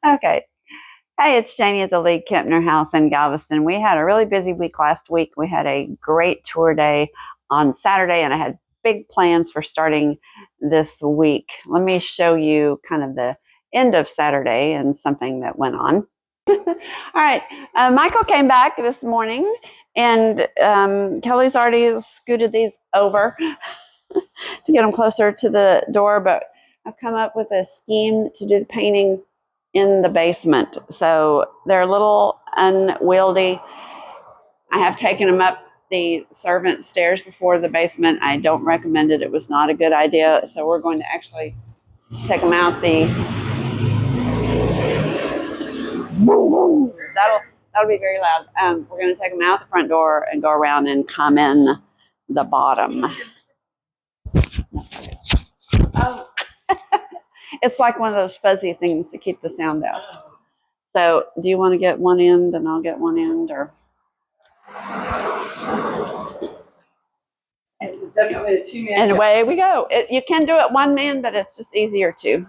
Okay. Hey, it's Janie at the League-Kempner House in Galveston. We had a really busy week last week. We had a great tour day on Saturday, and I had big plans for starting this week. Let me show you kind of the end of Saturday and something that went on. All right. Michael came back this morning, and Kelly's already scooted these over to get them closer to the door, but I've come up with a scheme to do the painting in the basement. So they're a little unwieldy. I have taken them up the servant stairs before the basement. I don't recommend it. It was not a good idea. So we're going to actually take them out that'll be very loud. We're going to take them out the front door and go around and come in the bottom. Oh. It's like one of those fuzzy things to keep the sound out. So do you want to get one end and I'll get one end, or? This is definitely a two-man. And away we go. You can do it one man, but it's just easier to.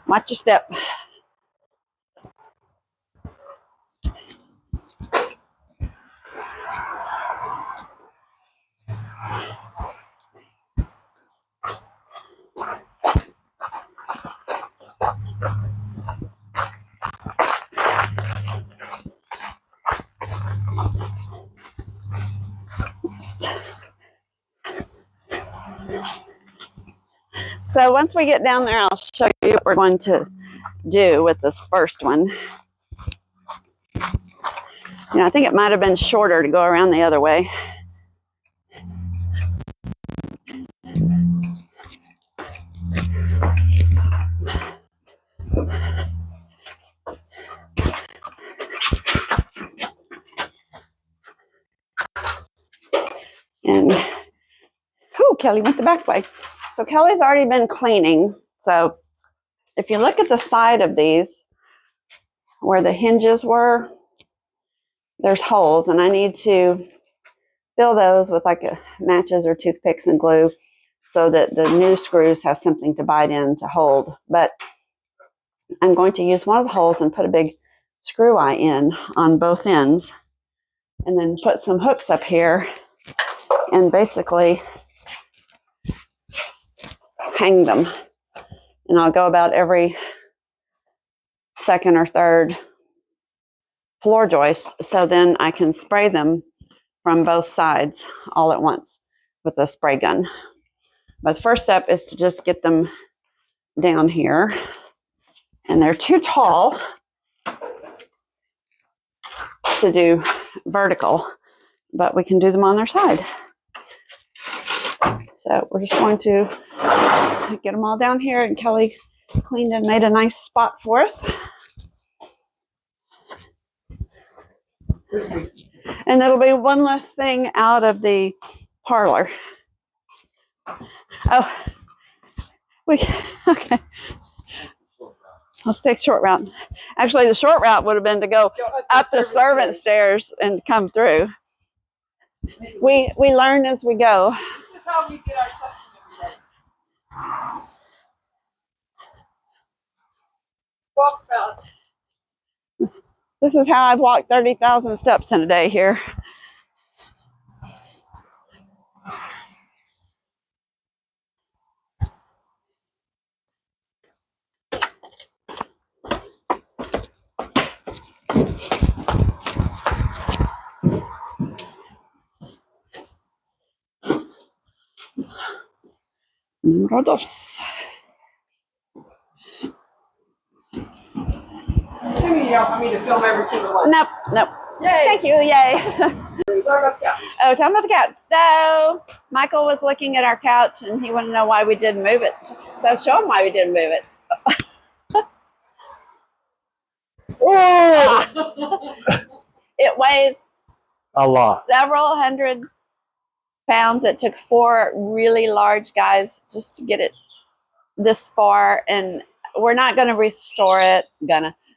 Watch your step. So once we get down there, I'll show you what we're going to do with this first one. You know, I think it might have been shorter to go around the other way. And, oh, Kelly went the back way. So Kelly's already been cleaning. So if you look at the side of these, where the hinges were, there's holes, and I need to fill those with like matches or toothpicks and glue so that the new screws have something to bite in to hold. But I'm going to use one of the holes and put a big screw eye in on both ends, and then put some hooks up here and basically hang them. And I'll go about every second or third floor joist, so then I can spray them from both sides all at once with a spray gun. But the first step is to just get them down here, and they're too tall to do vertical, but we can do them on their side. So we're just going to get them all down here, and Kelly cleaned and made a nice spot for us. And it'll be one less thing out of the parlor. Oh, okay. Let's take short route. Actually, the short route would have been to go up the servant stairs and come through. We learn as we go. This is how we get our section every day. Walk out. This is how I've walked 30,000 steps in a day here. Assuming you don't want me to film every single one. Nope. Yay. Thank you, yay. Oh, talking about the couch. So Michael was looking at our couch and he wanted to know why we didn't move it. So show him why we didn't move it. It weighs a lot. Several hundred pounds. It took 4 really large guys just to get it this far, and we're not going to restore it.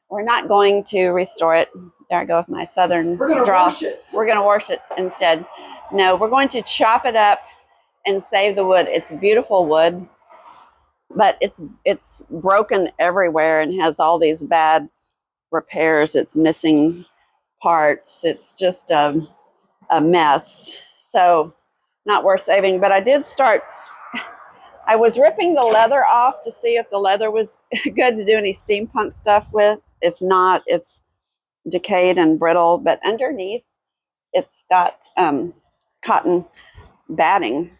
We're not going to restore it. There I go with my southern We're gonna draw. wash it. We're going to wash it instead. No, we're going to chop it up and save the wood. It's beautiful wood, but it's broken everywhere and has all these bad repairs. It's missing parts. It's just a mess. So not worth saving. But I was ripping the leather off to see if the leather was good to do any steampunk stuff with. It's not. It's decayed and brittle, but underneath it's got cotton batting.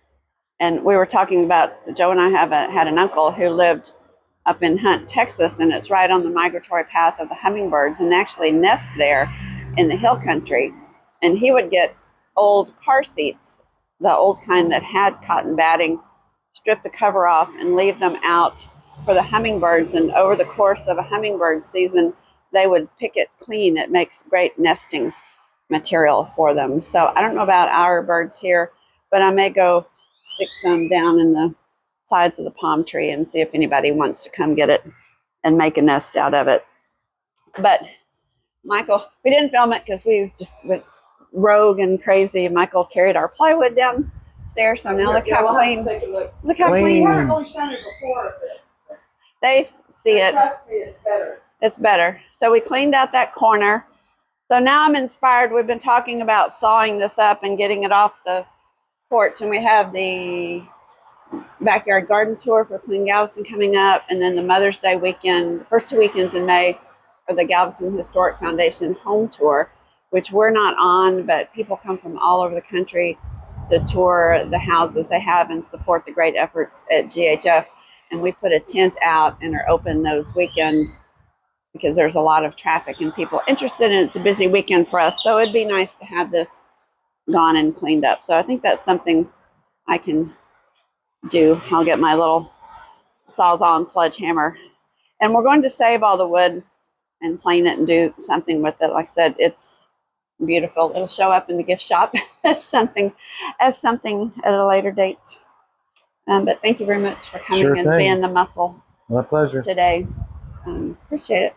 And we were talking about, Joe and I had an uncle who lived up in Hunt, Texas, and it's right on the migratory path of the hummingbirds and actually nests there in the hill country. And he would get old car seats, the old kind that had cotton batting, strip the cover off and leave them out for the hummingbirds. And over the course of a hummingbird season, they would pick it clean. It makes great nesting material for them. So I don't know about our birds here, but I may go stick some down in the sides of the palm tree and see if anybody wants to come get it and make a nest out of it. But Michael, we didn't film it because we just went rogue and crazy. Michael carried our plywood downstairs, so now look how clean. Look how clean. We haven't really shown it before of this. They see it. Trust me, it's better. It's better. So we cleaned out that corner. So now I'm inspired. We've been talking about sawing this up and getting it off the porch, and we have the backyard garden tour for Clean Galveston coming up, and then the Mother's Day weekend, the first 2 weekends in May, for the Galveston Historic Foundation home tour, which we're not on, but people come from all over the country to tour the houses they have and support the great efforts at GHF. And we put a tent out and are open those weekends because there's a lot of traffic and people interested, and it's a busy weekend for us. So it'd be nice to have this gone and cleaned up. So I think that's something I can do. I'll get my little Sawzall and sledgehammer, and we're going to save all the wood and plane it and do something with it. Like I said, it's beautiful. It'll show up in the gift shop as something at a later date. But thank you very much for coming and being the muscle. My pleasure. Today. Appreciate it.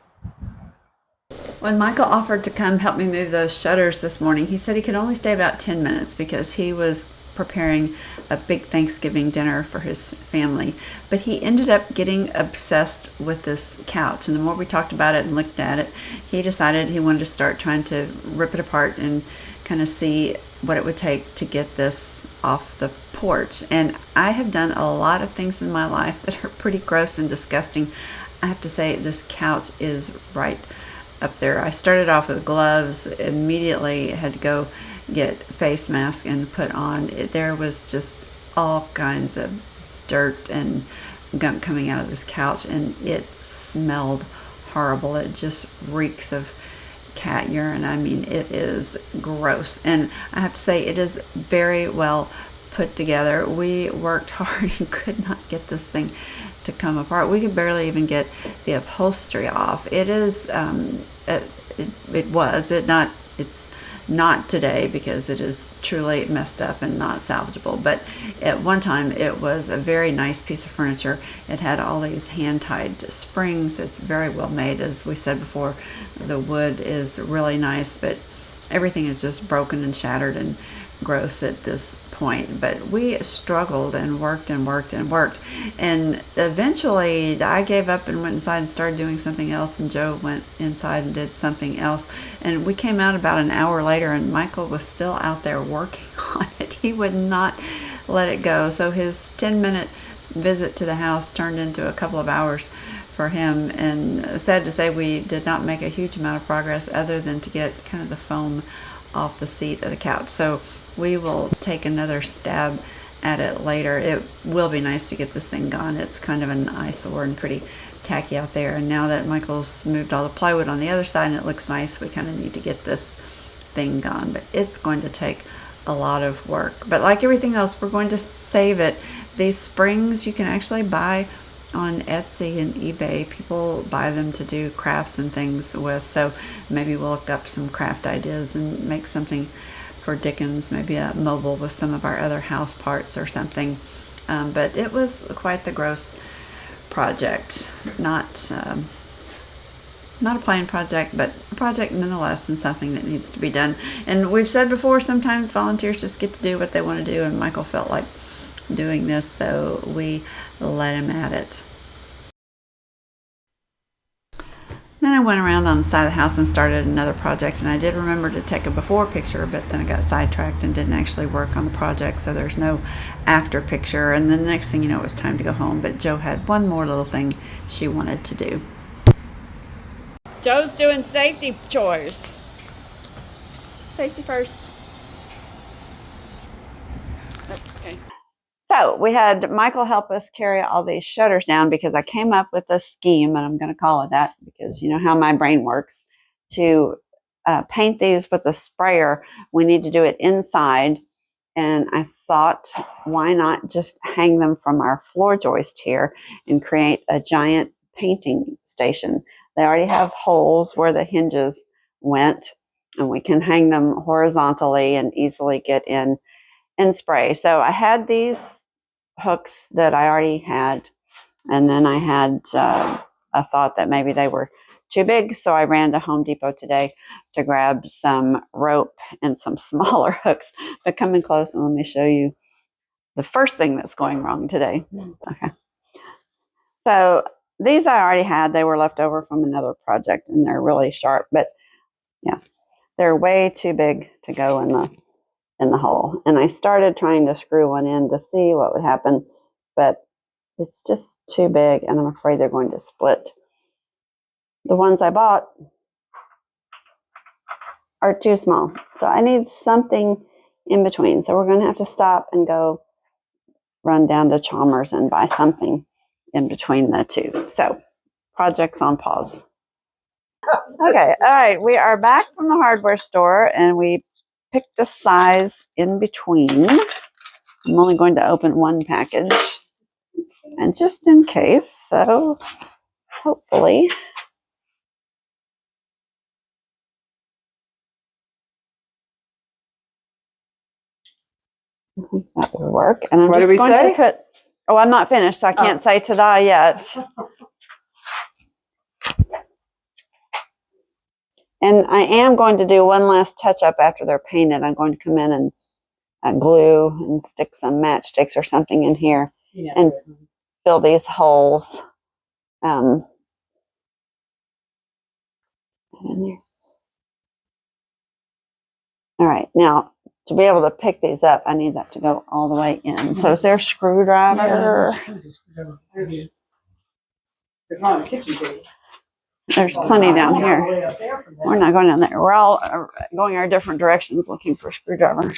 When Michael offered to come help me move those shutters this morning, he said he could only stay about 10 minutes because he was preparing a big Thanksgiving dinner for his family. But he ended up getting obsessed with this couch, and the more we talked about it and looked at it, he decided he wanted to start trying to rip it apart and kind of see what it would take to get this off the porch. And I have done a lot of things in my life that are pretty gross and disgusting. I have to say this couch is right up there. I started off with gloves, immediately had to go get face mask and put on. There was just all kinds of dirt and gunk coming out of this couch, and it smelled horrible. It just reeks of cat urine. I mean, it is gross, and I have to say it is very well put together. We worked hard and could not get this thing to come apart. We could barely even get the upholstery off. It is it's not today because it is truly messed up and not salvageable, but at one time it was a very nice piece of furniture. It had all these hand-tied springs. It's very well made. As we said before, the wood is really nice, but everything is just broken and shattered and gross at this point. But we struggled and worked and worked and worked, and eventually I gave up and went inside and started doing something else, and Joe went inside and did something else, and we came out about an hour later and Michael was still out there working on it. He would not let it go. So his 10-minute visit to the house turned into a couple of hours for him, and sad to say we did not make a huge amount of progress other than to get kind of the foam off the seat of the couch. So we will take another stab at it later. It will be nice to get this thing gone. It's kind of an eyesore and pretty tacky out there. And now that Michael's moved all the plywood on the other side and it looks nice, we kind of need to get this thing gone. But it's going to take a lot of work. But like everything else, we're going to save it. These springs you can actually buy on Etsy and eBay. People buy them to do crafts and things with. So maybe we'll look up some craft ideas and make something for Dickens, maybe a mobile with some of our other house parts or something. But it was quite the gross project. Not not a planned project, but a project nonetheless, and something that needs to be done. And we've said before, sometimes volunteers just get to do what they want to do, and Michael felt like doing this, so we let him at it. Then I went around on the side of the house and started another project, and I did remember to take a before picture, but then I got sidetracked and didn't actually work on the project, so there's no after picture. And then the next thing you know, it was time to go home, but Jo had one more little thing she wanted to do. Jo's doing safety chores. Safety first. Okay. So we had Michael help us carry all these shutters down because I came up with a scheme, and I'm going to call it that because you know how my brain works. To paint these with a sprayer, we need to do it inside. And I thought, why not just hang them from our floor joist here and create a giant painting station? They already have holes where the hinges went, and we can hang them horizontally and easily get in and spray. So I had these hooks that I already had, and then I had a thought that maybe they were too big, so I ran to Home Depot today to grab some rope and some smaller hooks. But come in close and let me show you the first thing that's going wrong today. Okay. So these I already had. They were left over from another project, and they're really sharp, but yeah, they're way too big to go in the hole. And I started trying to screw one in to see what would happen, but it's just too big, and I'm afraid they're going to split. The ones I bought are too small, so I need something in between. So we're going to have to stop and go run down to Chalmers and buy something in between the two. So project's on pause. Okay, all right, we are back from the hardware store, and we picked a size in between. I'm only going to open one package, and just in case, so hopefully. That will work. And I'm just going to put, oh, I'm not finished, so I can't say ta-da yet. And I am going to do one last touch up after they're painted. I'm going to come in and glue and stick some matchsticks or something in here and fill these holes. In there. All right, now to be able to pick these up, I need that to go all the way in. So is there a screwdriver? There's not a kitchen table. There's plenty down here. We're not going down there. We're all going our different directions looking for a screwdriver.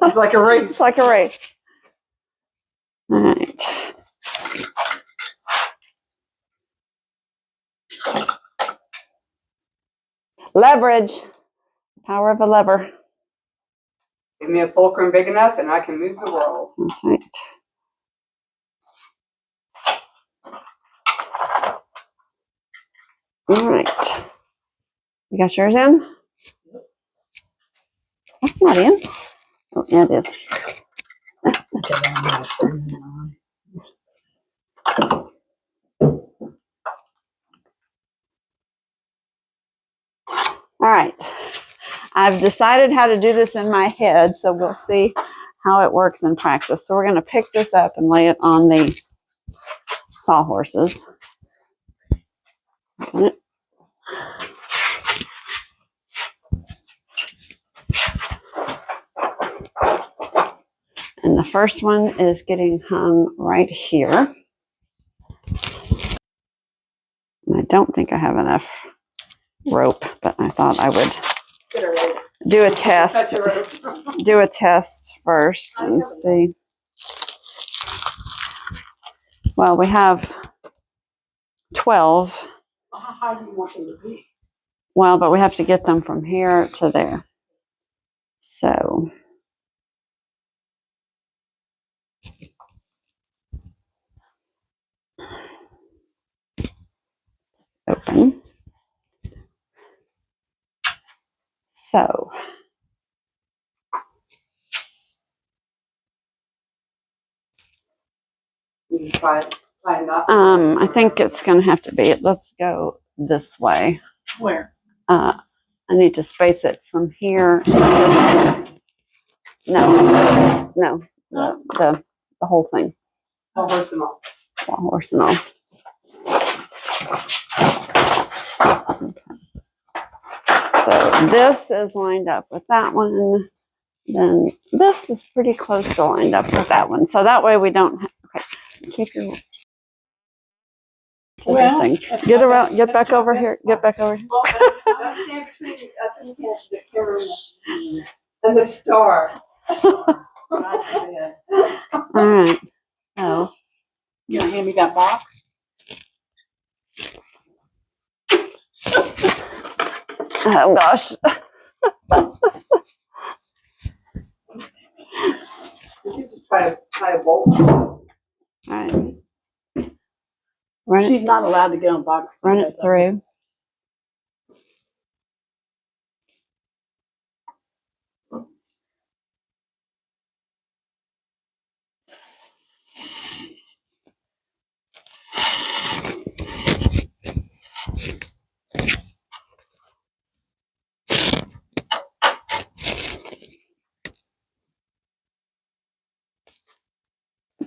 It's like a race. It's like a race. All right. Leverage. Power of a lever. Give me a fulcrum big enough and I can move the world. That's right. All right. You got yours in? That's not in. Oh, yeah, it is. All right. I've decided how to do this in my head, so we'll see how it works in practice. So we're going to pick this up and lay it on the sawhorses. Open it. And the first one is getting hung right here. And I don't think I have enough rope, but I thought I would do a test. Do a test first and see. Well, we have 12. How high do you want them to be? Well, but we have to get them from here to there. So open. So I think it's going to have to be. Let's go this way. Where? I need to space it from here. No, the whole thing. Oh, horse and all. Horse and all. So this is lined up with that one. Then this is pretty close to lined up with that one. So that way we don't have, okay, keep your Well, thing. Get around, get back over here. Get back over here. Well, I'll stand between us and the camera and the star. All right. So You gonna hand me that box? oh gosh. You could just tie a bolt. All right. Run She's not allowed to get on boxes. Run it through.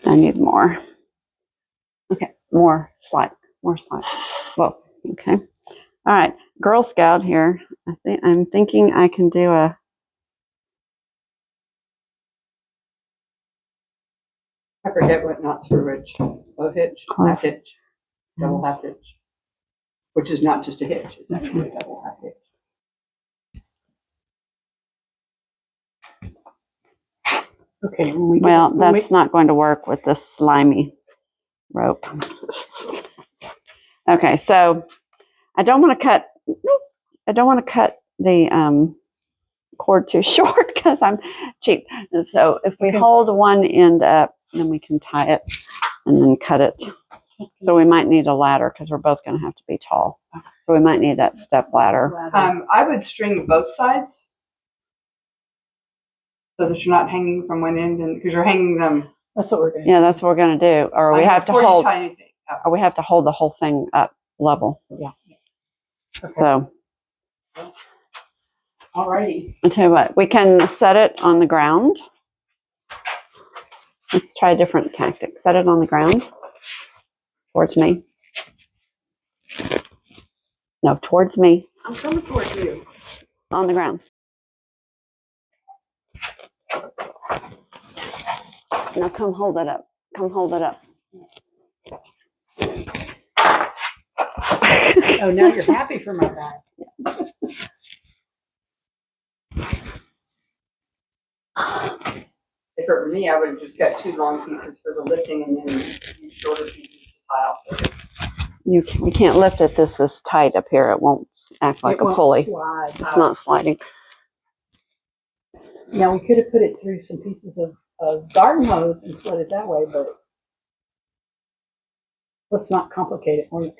I need more. Okay, more slide. Whoa. Okay. All right, Girl Scout here. I'm thinking I can do a. I forget what not screw hitch. Low hitch, half hitch, double half hitch, which is not just a hitch; it's actually a double half hitch. Okay. Well, that's not going to work with this slimy rope. Okay, so I don't want to cut. I don't want to cut the cord too short because I'm cheap. And so if we hold one end up, then we can tie it and then cut it. So we might need a ladder because we're both going to have to be tall. So we might need that step ladder. I would string both sides so that you're not hanging from one end, and because you're hanging them. That's what we're going to do. Yeah, that's what we're going to do. Or we have to hold. Or we have to hold the whole thing up level. Yeah. Okay. So. Alrighty. I'll tell you what. We can set it on the ground. Let's try a different tactic. Set it on the ground. Towards me. No, towards me. I'm coming towards you. On the ground. Now come hold it up. Come hold it up. Oh, now you're happy for my back. If it were me, I would have just got 2 long pieces for the lifting and then use shorter pieces to pile. We can't lift it. This is tight up here. It won't act like a pulley. Slide. It's not sliding. Now we could have put it through some pieces of garden hose and slid it that way, but let's not complicate it more.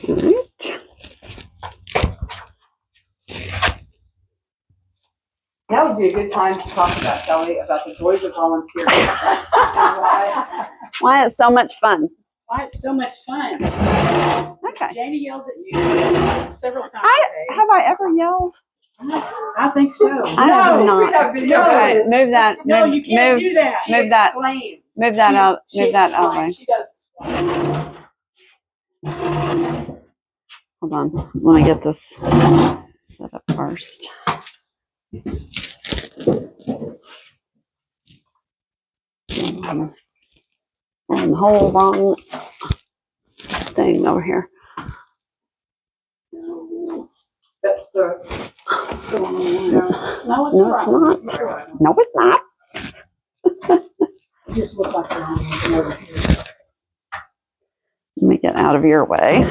All right. That would be a good time to talk about, Kelly, about the joys of volunteering. Why it's so much fun. Why it's so much fun. Okay. Janie yells at you several times Have I ever yelled? I think so. I have not. Okay, move that. No, you can't do that. Move that. Move that out. Move that out of the way. She does explain. Hold on. Let me get this set up first. And the whole wrong thing over here. That's the one. No, it's not. No, it's not. You just look like you're on over here. Let me get out of your way.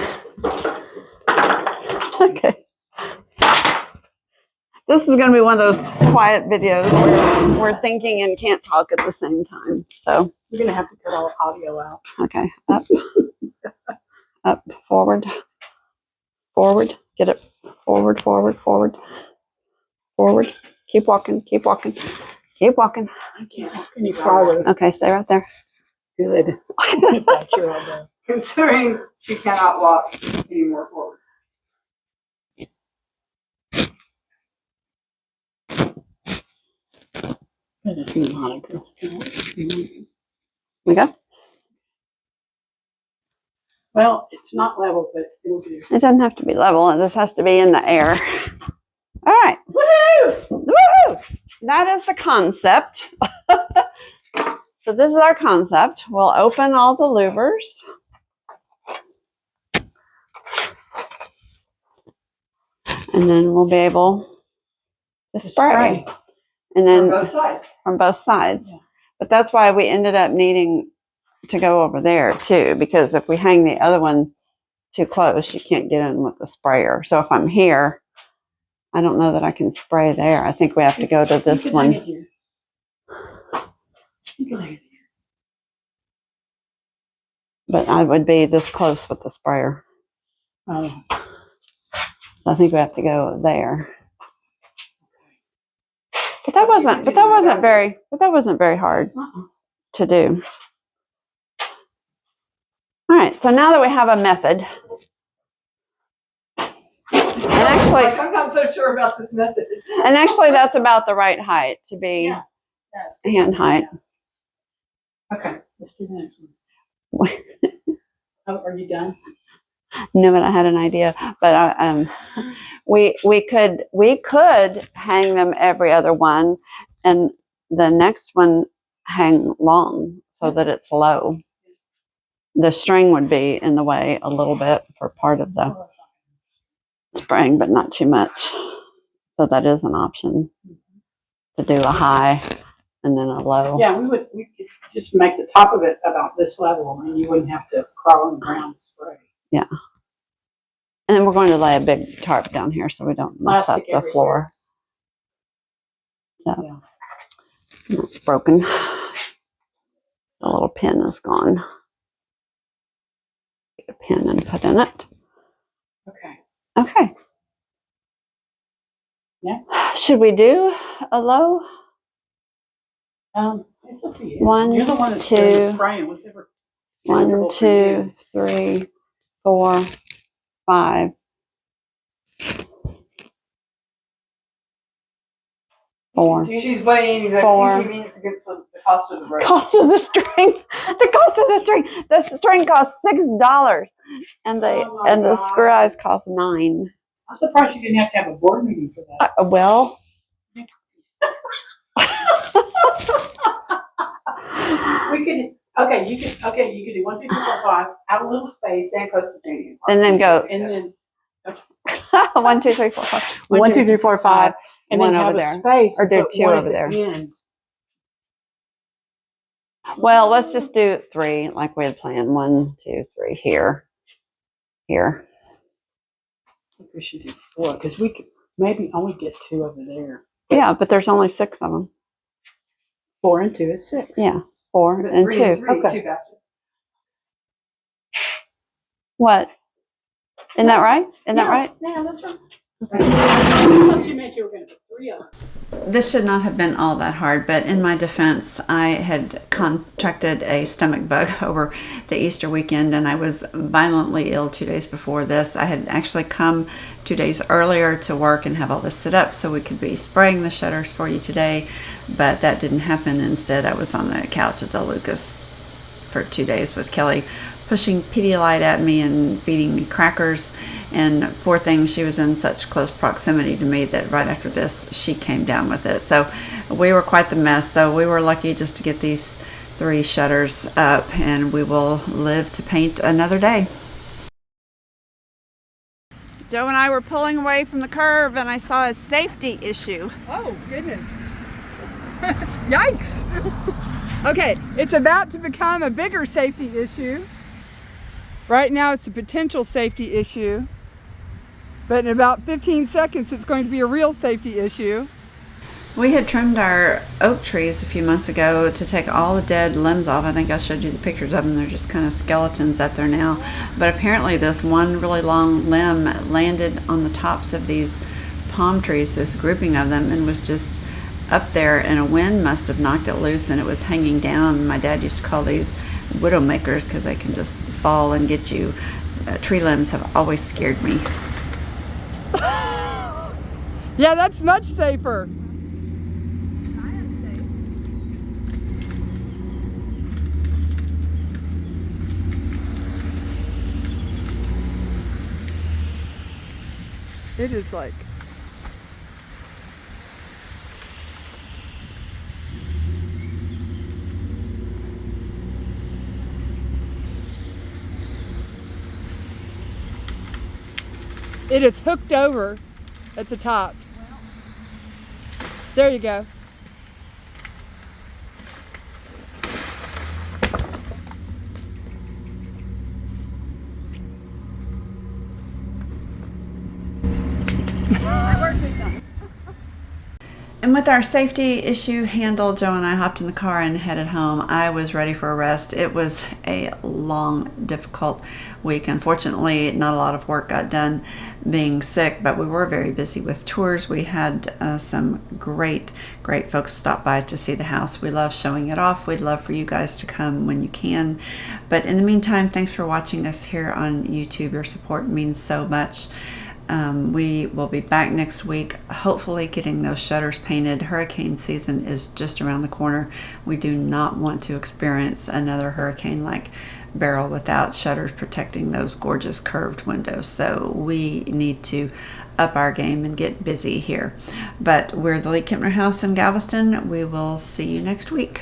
Okay. This is going to be one of those quiet videos where we're thinking and can't talk at the same time. So you're going to have to cut all audio out. Okay. Up. Up. Forward. Forward. Get it forward, forward, forward, forward. Keep walking, keep walking, keep walking. I can't walk any farther. Okay, stay right there. Good. Considering she cannot walk any more forward. That is not a girl. We go. Well, it's not level, but it'll do. It doesn't have to be level. It just has to be in the air. All right. Woohoo! Woohoo! That is the concept. So this is our concept. We'll open all the louvers. And then we'll be able to spray. And then From both sides. From both sides. Yeah. But that's why we ended up needing to go over there too, because if we hang the other one too close, you can't get in with the sprayer. So if I'm here, I don't know that I can spray there. I think we have to go to this one. You can hang it here. But I would be this close with the sprayer. Oh. So I think we have to go there. But that wasn't very hard to do. All right, so now that we have a method, and actually, I'm not so sure about this method. And actually, that's about the right height to be hand height. Okay, let's do the next one. Oh, are you done? No, but I had an idea. But we could hang them every other one, and the next one hang long so that it's low. The string would be in the way a little bit for part of the spraying, but not too much. So that is an option to do a high and then a low. Yeah, we could just make the top of it about this level, and you wouldn't have to crawl on the ground to spray. Yeah. And then we're going to lay a big tarp down here so we don't mess up the floor. So it's broken. The little pin is gone. Get a pin and put in it. Okay. Okay. Yeah. Should we do a low? It's up to you. One, You're the one that's two, doing the spraying. Whatever. 1, 2, 3, 4, 5. 4. She's weighing the inconvenience against the cost of the rope. Cost of the string. The cost of the string. The string costs $6, and the screw eyes cost $9. I'm surprised you didn't have to have a board meeting for that. Well. We could. Okay, you could do 1, 2, 3, 4, 5. Have a little space. Stand close to Jamie. And then go. And then. 1, 2, 3, 4, 5. 1, 2, 3, 4, 5. And one then over have there. A space. Or do 2 over there. Well, let's just do 3 like we had planned. 1, 2, 3 here. Here. I think we should do 4 because we could maybe only get 2 over there. Yeah, but there's only 6 of them. 4 and 2 is 6. Yeah, 4 and 2. Okay. 2 batches. What? Isn't that right? Isn't that right? Yeah, that's right. I thought you meant you were going to put 3 of them. This should not have been all that hard, but in my defense, I had contracted a stomach bug over the Easter weekend, and I was violently ill 2 days before this. I had actually come 2 days earlier to work and have all this set up so we could be spraying the shutters for you today, but that didn't happen. Instead, I was on the couch at the Lucas for 2 days with Kelly pushing Pedialyte at me and feeding me crackers. And poor thing, she was in such close proximity to me that right after this, she came down with it. So we were quite the mess. So we were lucky just to get these 3 shutters up, and we will live to paint another day. Joe and I were pulling away from the curve, and I saw a safety issue. Oh, goodness. Yikes. Okay, it's about to become a bigger safety issue. Right now it's a potential safety issue, but in about 15 seconds it's going to be a real safety issue. We had trimmed our oak trees a few months ago to take all the dead limbs off. I think I showed you the pictures of them. They're just kind of skeletons up there now. But apparently this one really long limb landed on the tops of these palm trees, this grouping of them, and was just up there, and a wind must have knocked it loose and it was hanging down. My dad used to call these widowmakers because they can just fall and get you. Tree limbs have always scared me. Yeah, that's much safer. It is like, it is hooked over at the top. There you go. And with our safety issue handled, Joe and I hopped in the car and headed home. I was ready for a rest. It was a long, difficult week. Unfortunately, not a lot of work got done being sick, but we were very busy with tours. We had some great folks stop by to see the house. We love showing it off. We'd love for you guys to come when you can. But in the meantime, thanks for watching us here on YouTube. Your support means so much. We will be back next week, hopefully getting those shutters painted. Hurricane season is just around the corner. We do not want to experience another hurricane like Beryl without shutters protecting those gorgeous curved windows. So we need to up our game and get busy here. But we're the League-Kempner House in Galveston. We will see you next week.